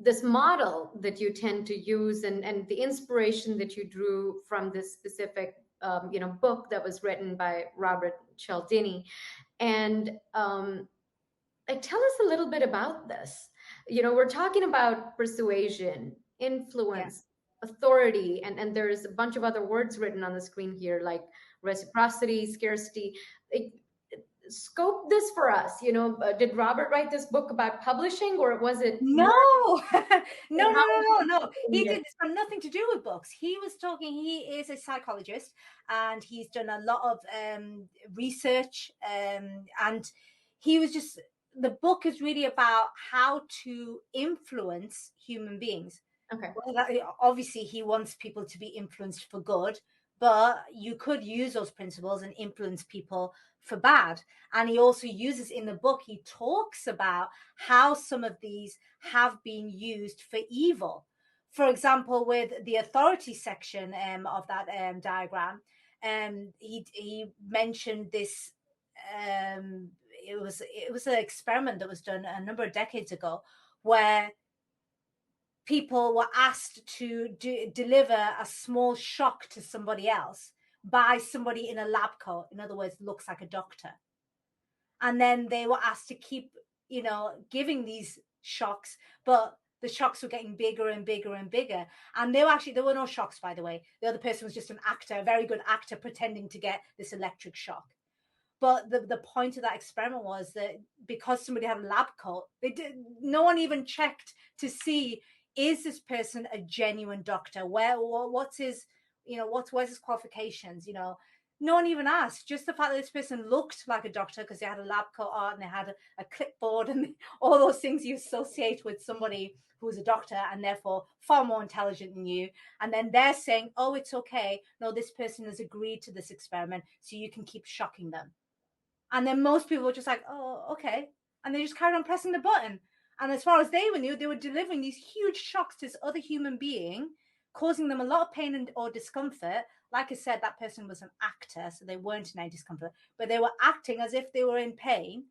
this model that you tend to use, and the inspiration that you drew from this specific book that was written by Robert Cialdini. And tell us a little bit about this. We're talking about persuasion, Yeah. influence, authority, and there's a bunch of other words written on the screen here, like reciprocity, scarcity. Like, scope this for us. Did Robert write this book about publishing, or was it No, more no, no, how no, no, no. He here? did. It's got nothing to do with books. He was talking. He is a psychologist, and he's done a lot of research. And he was just. The book is really about how to influence human beings. Okay. Well, obviously, he wants people to be influenced for good, but you could use those principles and influence people for bad. And he also uses in the book, he talks about how some of these have been used for evil. For example, with the authority section of that diagram, he mentioned this. It was an experiment that was done a number of decades ago, where people were asked to deliver a small shock to somebody else by somebody in a lab coat. In other words, looks like a doctor. And then they were asked to keep, giving these shocks, but the shocks were getting bigger and bigger and bigger. And there were no shocks, by the way. The other person was just an actor, a very good actor, pretending to get this electric shock. But the point of that experiment was that because somebody had a lab coat, no one even checked to see, is this person a genuine doctor? What's his, where's his qualifications? No one even asked. Just the fact that this person looked like a doctor because they had a lab coat on and they had a clipboard and all those things you associate with somebody who's a doctor and therefore far more intelligent than you. And then they're saying, oh, it's okay. No, this person has agreed to this experiment, so you can keep shocking them. And then most people were just like, oh, okay. And they just carried on pressing the button. And as far as they knew, they were delivering these huge shocks to this other human being, causing them a lot of pain or discomfort. Like I said, that person was an actor, so they weren't in any discomfort, but they were acting as if they were in pain.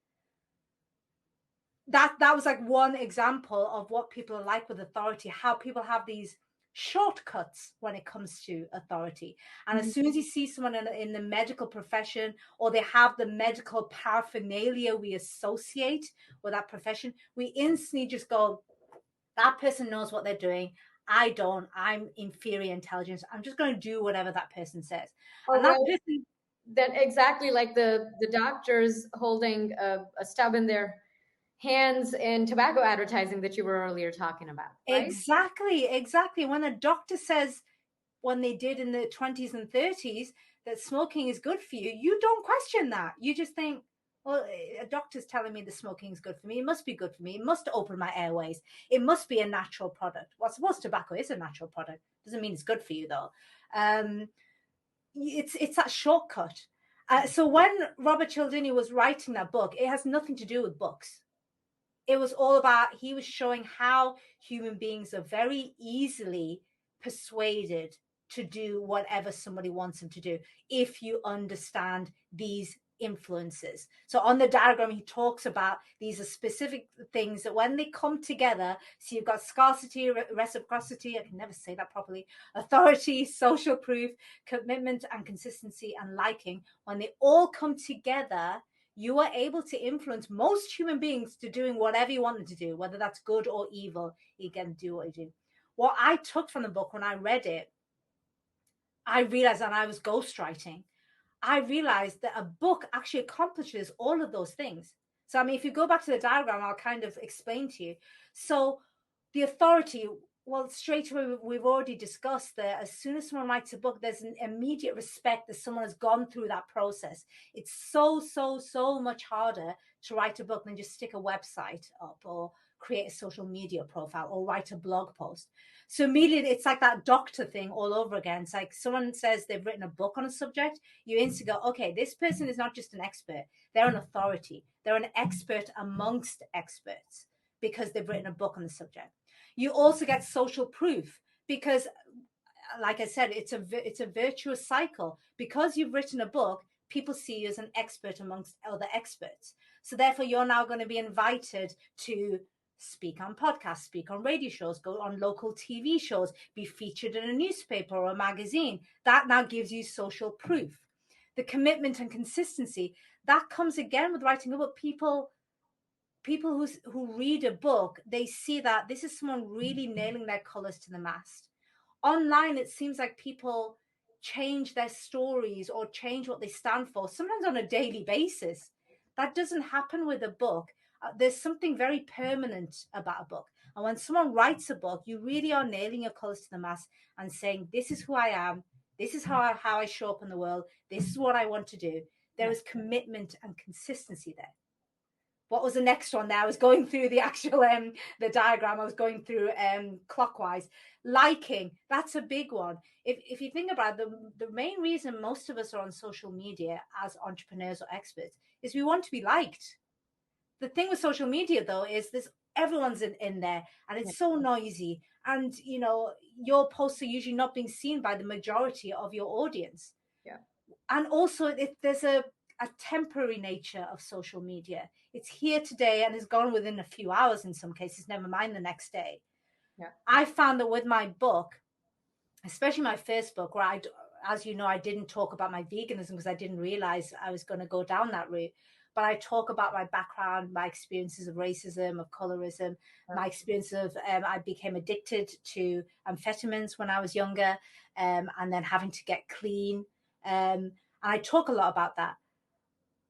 That was like one example of what people are like with authority, how people have these shortcuts when it comes to authority. And as soon as you see someone in the medical profession, or they have the medical paraphernalia we associate with that profession, we instantly just go, that person knows what they're doing. I don't. I'm inferior intelligence. I'm just going to do whatever that person says. Or And that well, person, that exactly like the doctors holding a stub in their hands in tobacco advertising that you were earlier talking about, right? exactly. When a doctor says, when they did in the 20s and 30s, that smoking is good for you, you don't question that. You just think, well, a doctor's telling me the smoking is good for me. It must be good for me. It must open my airways. It must be a natural product. Well, I suppose tobacco is a natural product. Doesn't mean it's good for you, though. It's that shortcut. So when Robert Cialdini was writing that book, it has nothing to do with books. It was all about, he was showing how human beings are very easily persuaded to do whatever somebody wants them to do if you understand these influences. So on the diagram, he talks about these are specific things that when they come together, so you've got scarcity, reciprocity, I can never say that properly, authority, social proof, commitment and consistency, and liking. When they all come together, you are able to influence most human beings to doing whatever you want them to do, whether that's good or evil. You can do what you do. What I took from the book when I read it, I realized that I was ghostwriting. I realized that a book actually accomplishes all of those things. So, I mean, if you go back to the diagram, I'll kind of explain to you. So, the authority, well, straight away, we've already discussed that as soon as someone writes a book, there's an immediate respect that someone has gone through that process. It's so much harder to write a book than just stick a website up or create a social media profile or write a blog post. So immediately it's like that doctor thing all over again. It's like someone says they've written a book on a subject, you instantly go, okay, this person is not just an expert, they're an authority. They're an expert amongst experts because they've written a book on the subject. You also get social proof because, like I said, it's a virtuous cycle. Because you've written a book, people see you as an expert amongst other experts. So therefore, you're now going to be invited to speak on podcasts, speak on radio shows, go on local TV shows, be featured in a newspaper or a magazine. That now gives you social proof. The commitment and consistency, that comes again with writing a book. People who read a book, they see that this is someone really nailing their colors to the mast. Online, it seems like people change their stories or change what they stand for, sometimes on a daily basis. That doesn't happen with a book. There's something very permanent about a book. And when someone writes a book, you really are nailing your colors to the mast and saying, this is who I am. This is how I show up in the world. This is what I want to do. There is commitment and consistency there. What was the next one there? I was going through the actual the diagram. I was going through clockwise. Liking, that's a big one. If you think about it, the main reason most of us are on social media as entrepreneurs or experts is we want to be liked. The thing with social media, though, is everyone's in there, and it's so noisy. And your posts are usually not being seen by the majority of your audience. Yeah. And also, there's a temporary nature of social media. It's here today and is gone within a few hours in some cases, never mind the next day. Yeah. I found that with my book, especially my first book, where as you know, I didn't talk about my veganism because I didn't realize I was going to go down that route. But I talk about my background, my experiences of racism, of colorism, my experience of I became addicted to amphetamines when I was younger, and then having to get clean. And I talk a lot about that.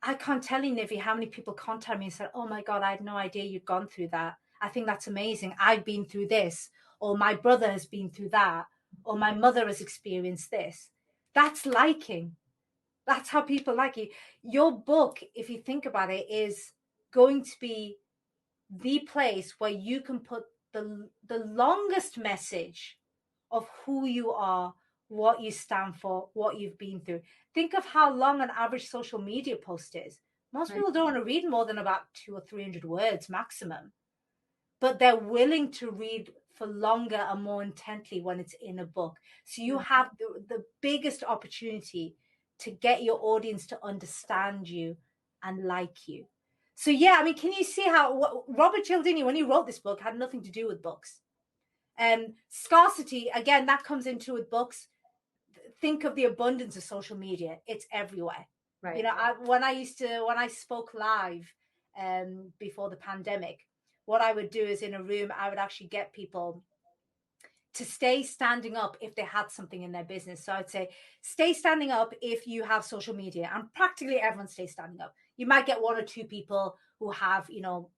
I can't tell you, Nivi, how many people contact me and said, oh my God, I had no idea you'd gone through that. I think that's amazing. I've been through this, or my brother has been through that, or my mother has experienced this. That's liking. That's how people like you. Your book, if you think about it, is going to be the place where you can put the longest message of who you are, what you stand for, what you've been through. Think of how long an average social media post is. Most people don't want to read more than about 200 or 300 words maximum, but they're willing to read for longer and more intently when it's in a book. So you have the biggest opportunity to get your audience to understand you and like you. So yeah, I mean, can you see how Robert Cialdini, when he wrote this book, had nothing to do with books? Scarcity, again, that comes into with books. Think of the abundance of social media. It's everywhere. Right. When I spoke live before the pandemic, what I would do is in a room, I would actually get people to stay standing up if they had something in their business. So I'd say, stay standing up if you have social media, and practically everyone stays standing up. You might get one or two people who have,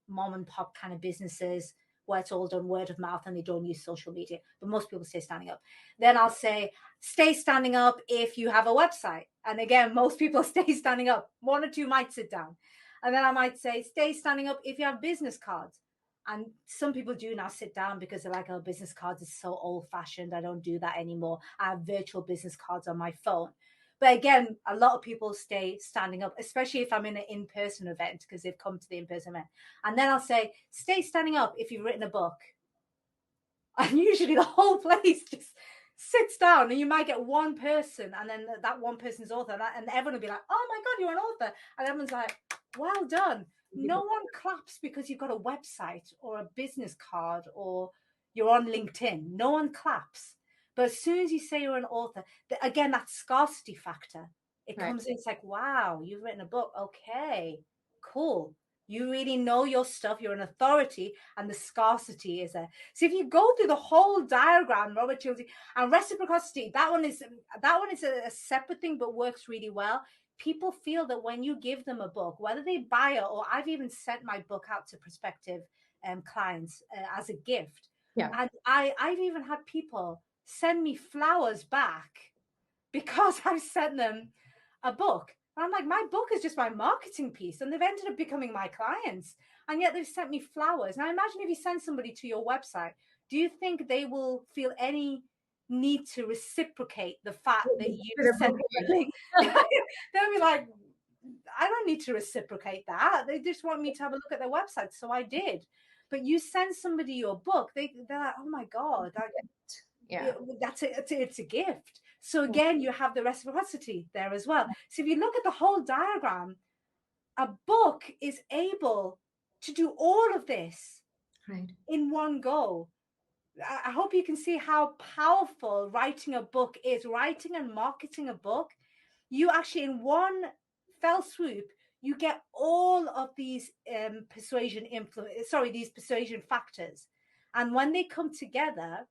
mom and pop kind of businesses where it's all done word of mouth and they don't use social media, but most people stay standing up. Then I'll say, stay standing up if you have a website. And again, most people stay standing up. One or two might sit down. And then I might say, stay standing up if you have business cards. And some people do now sit down because they're like, oh, business cards is so old fashioned. I don't do that anymore. I have virtual business cards on my phone. But again, a lot of people stay standing up, especially if I'm in an in-person event, because they've come to the in-person event. And then I'll say, stay standing up if you've written a book. And usually the whole place just sits down, and you might get one person, and then that one person's author, and everyone will be like, oh my God, you're an author. And everyone's like, well done. No one claps because you've got a website or a business card or you're on LinkedIn. No one claps. But as soon as you say you're an author, again, that scarcity factor, it comes in. It's like, wow, you've written a book. Okay, cool. You really know your stuff. You're an authority, and the scarcity is there. So if you go through the whole diagram, Robert Cialdini, and reciprocity, that one is a separate thing, but works really well. People feel that when you give them a book, whether they buy it, or I've even sent my book out to prospective clients as a gift. Yeah. And I've even had people send me flowers back because I've sent them a book. And I'm like, my book is just my marketing piece, and they've ended up becoming my clients. And yet they've sent me flowers. Now imagine if you send somebody to your website, do you think they will feel any need to reciprocate the fact that you sent them? They'll be like, I don't need to reciprocate that. They just want me to have a look at their website. So I did. But you send somebody your book, they're like, oh my God, it's a gift. So again, you have the reciprocity there as well. So if you look at the whole diagram, a book is able to do all of this Right. in one go. I hope you can see how powerful writing a book is. Writing and marketing a book, you actually, in one fell swoop, you get all of these persuasion influence, sorry, these persuasion factors. And when they come together,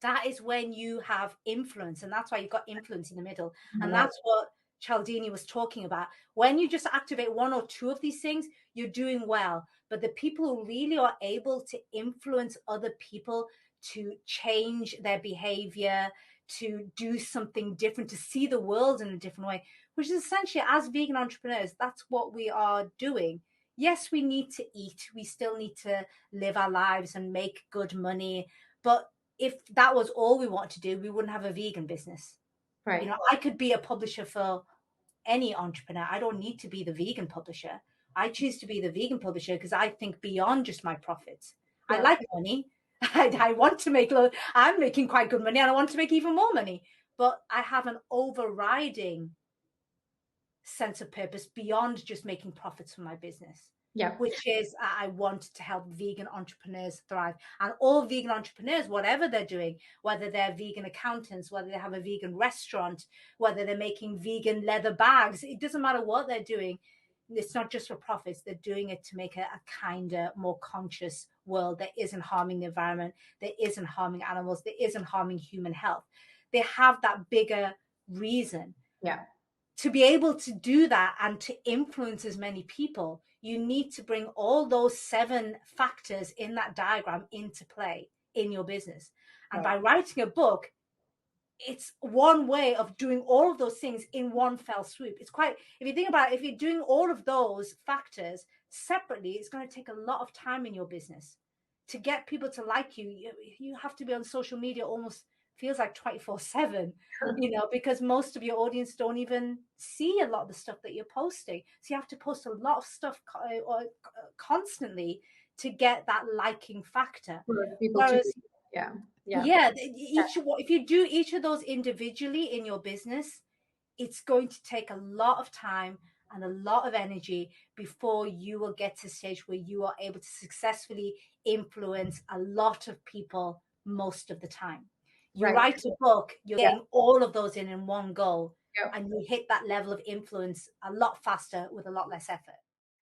that is when you have influence. And that's why you've got influence in the middle. And Right. that's what Cialdini was talking about. When you just activate one or two of these things, you're doing well. But the people who really are able to influence other people to change their behavior, to do something different, to see the world in a different way, which is essentially, as vegan entrepreneurs, that's what we are doing. Yes, we need to eat. We still need to live our lives and make good money. But if that was all we want to do, we wouldn't have a vegan business. Right. I could be a publisher for any entrepreneur. I don't need to be the vegan publisher. I choose to be the vegan publisher because I think beyond just my profits. I Yeah. like money. I want to make I'm making quite good money and I want to make even more money. But I have an overriding sense of purpose beyond just making profits from my business. Yeah. Which is, I want to help vegan entrepreneurs thrive. And all vegan entrepreneurs, whatever they're doing, whether they're vegan accountants, whether they have a vegan restaurant, whether they're making vegan leather bags, it doesn't matter what they're doing. It's not just for profits. They're doing it to make a kinder, more conscious world that isn't harming the environment, that isn't harming animals, that isn't harming human health. They have that bigger reason. Yeah. To be able to do that and to influence as many people, you need to bring all those 7 factors in that diagram into play in your business. And by writing a book, it's one way of doing all of those things in one fell swoop. It's quite, if you think about it, if you're doing all of those factors separately, it's going to take a lot of time in your business. To get people to like you have to be on social media almost feels like 24/7, because most of your audience don't even see a lot of the stuff that you're posting. So you have to post a lot of stuff constantly to get that liking factor. For people to. Whereas, Yeah. Yeah. yeah, if you do each of those individually in your business, it's going to take a lot of time and a lot of energy before you will get to a stage where you are able to successfully influence a lot of people most of the time. You Right. write a book, you're Yeah. getting all of those in one go, Yeah. and you hit that level of influence a lot faster with a lot less effort.